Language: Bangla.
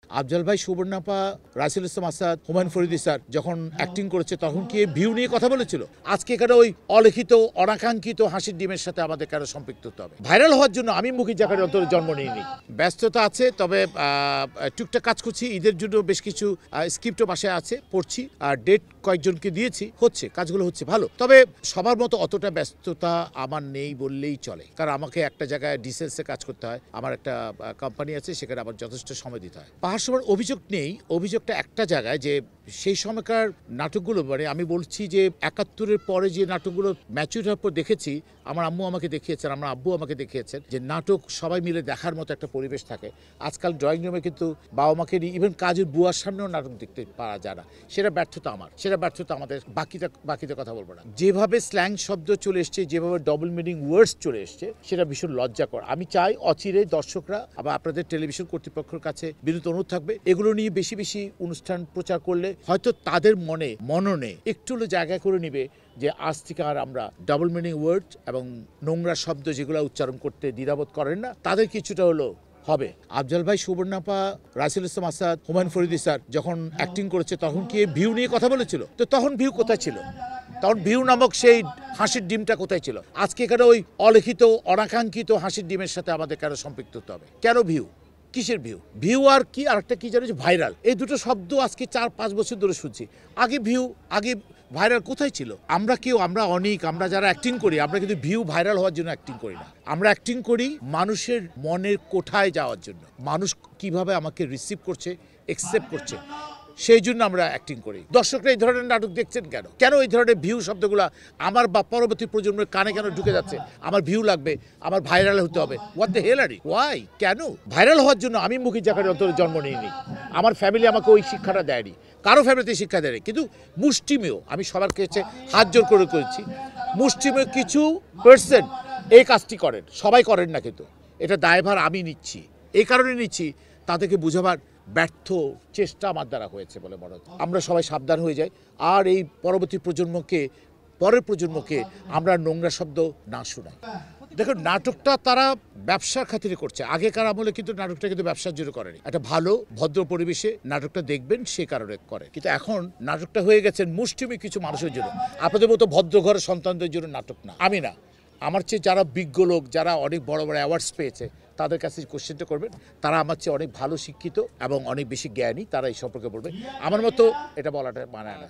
আফজাল ভাই, সুবর্ণাপা, রাসেল ইসলাম আসাদ, হুমায়ুন ফরিদী স্যার যখন অ্যাক্টিং করেছে তখন কি ভিউ নিয়ে কথা বলেছিল? আজকে এখানে ওই অলিখিত অনাকাঙ্ক্ষিত হাসির ডিমের সাথে আমাদের কেন সম্পৃক্ত হতে হবে? ভাইরাল হওয়ার জন্য আমি মুখী জাকারির অন্তরে জন্ম নিইনি। ব্যস্ততা আছে, তবে টুকটাক কাজ করছি। ঈদের জন্য বেশ কিছু স্ক্রিপ্টও বাসায় আছে, পড়ছি। আর ডেট কয়েকজনকে দিয়েছি, হচ্ছে কাজগুলো হচ্ছে ভালো। তবে সবার মতো অতটা ব্যস্ততা আমার নেই বললেই চলে, কারণ আমাকে একটা জায়গায় ডিসেন্সে কাজ করতে হয়। আমার একটা কোম্পানি আছে, সেখানে আমার যথেষ্ট সময় দিতে হয়। পাহাড় সবার অভিযোগ নেই, অভিযোগটা একটা জায়গায় যে সেই সময়কার নাটকগুলো, মানে আমি বলছি যে ৭১-এর পরে যে নাটকগুলো ম্যাচিউর হওয়ার পর দেখেছি, আমার আম্মু আমাকে দেখিয়েছেন, আমার আব্বু আমাকে দেখিয়েছেন যে নাটক সবাই মিলে দেখার মতো একটা পরিবেশ থাকে। আজকাল ড্রয়িং রুমে কিন্তু বাবা মাকে নিয়ে ইভেন কাজের বুয়ার সামনেও নাটক দেখতে পারা যায় না। সেটা ব্যর্থতা আমার, সেটা ব্যর্থতা আমাদের। বাকিতে কথা বলবো না। যেভাবে স্ল্যাং শব্দ চলে এসছে, যেভাবে ডবল মিনিং ওয়ার্ডস চলে এসছে, সেটা ভীষণ লজ্জাকর। আমি চাই অচিরে দর্শকরা আবার আপনাদের টেলিভিশন কর্তৃপক্ষের কাছে বিনীত অনুরোধ থাকবে, এগুলো নিয়ে বেশি বেশি অনুষ্ঠান প্রচার করলে হয়তো তাদের মননে একটু হলে জায়গা করে নিবে যে আজ থেকে আর আমরা ডাবল মিনিং ওয়ার্ড এবং নোংরা শব্দ যেগুলো উচ্চারণ করতে দ্বিধাবোধ করেন না, তাদের কিছুটা হলো হবে। আফজাল ভাই, সুবর্ণাপা, রাসেল ইসলাম আসাদ, হুমায়ুন ফরিদী স্যার যখন অ্যাক্টিং করেছে তখন কি ভিউ নিয়ে কথা বলেছিল? তো তখন ভিউ কোথায় ছিল? তখন ভিউ নামক সেই হাসির ডিমটা কোথায় ছিল? আজকে এখানে ওই অলিখিত অনাকাঙ্ক্ষিত হাসির ডিমের সাথে আমাদের কেন সম্পৃক্ত হতে হবে? কেন ভিউ? কিসের ভিউ? ভিউ আর কি আরেকটা কি জানো, যে ভাইরাল। এই দুটো শব্দ আজকে ৪-৫ বছর ধরে শুনছি। আগে ভিউ, আগে ভাইরাল কোথায় ছিল? আমরা যারা অ্যাক্টিং করি, আমরা কিন্তু ভিউ ভাইরাল হওয়ার জন্য অ্যাক্টিং করি না। আমরা অ্যাক্টিং করি মানুষের মনের কোঠায় যাওয়ার জন্য। মানুষ কিভাবে আমাকে রিসিভ করছে, অ্যাকসেপ্ট করছে, সেই জন্য আমরা অ্যাক্টিং করি। দর্শকরা এই ধরনের নাটক দেখছেন কেন? কেন এই ধরনের ভিউ শব্দগুলো আমার বা পরবর্তী প্রজন্মের কানে কেন ঢুকে যাচ্ছে? আমার ভিউ লাগবে, আমার ভাইরাল হতে হবে। What the hell are it? Why? কেন? ভাইরাল হওয়ার জন্য আমি মুখী জাকারির অন্তরে জন্ম নিইনি। আমার ফ্যামিলি আমাকে ওই শিক্ষাটা দেয়নি, কারো ফ্যামিলিতে শিক্ষা দেয়নি। কিন্তু মুষ্টিমেয়, আমি সবার কাছে হাত জোর করে করেছি, মুষ্টিমেয় কিছু পার্সেন্ট এই কাজটি করেন, সবাই করেন না, কিন্তু এটা দায়ভার আমি নিচ্ছি। এই কারণে নিচ্ছি, তাদেরকে বুঝাবার ব্যর্থ চেষ্টা আমার দ্বারা হয়েছে বলে মনে হচ্ছে। আমরা সবাই সাবধান হয়ে যাই, আর এই পরবর্তী পরের প্রজন্মকে আমরা নোংরা শব্দ না শোনাই। দেখুন, নাটকটা তারা ব্যবসার খাতিরে করছে। আগেকার আমলে কিন্তু নাটকটা কিন্তু ব্যবসার জন্য করেনি। একটা ভালো ভদ্র পরিবেশে নাটকটা দেখবেন, সে কারণে করে। কিন্তু এখন নাটকটা হয়ে গেছে মুষ্টিমে কিছু মানুষের জন্য। আপনাদের মতো ভদ্র ঘরের সন্তানদের জন্য নাটক না। আমি না, আমার চেয়ে যারা বিজ্ঞ লোক, যারা অনেক বড় বড় অ্যাওয়ার্ডস পেয়েছে, তাদের কাছে কোশ্চেনটা করবেন। তারা আমার চেয়ে অনেক ভালো শিক্ষিত এবং অনেক বেশি জ্ঞানী, তারা এই সম্পর্কে বলবে। আমার মতো এটা বলাটা মানায় না।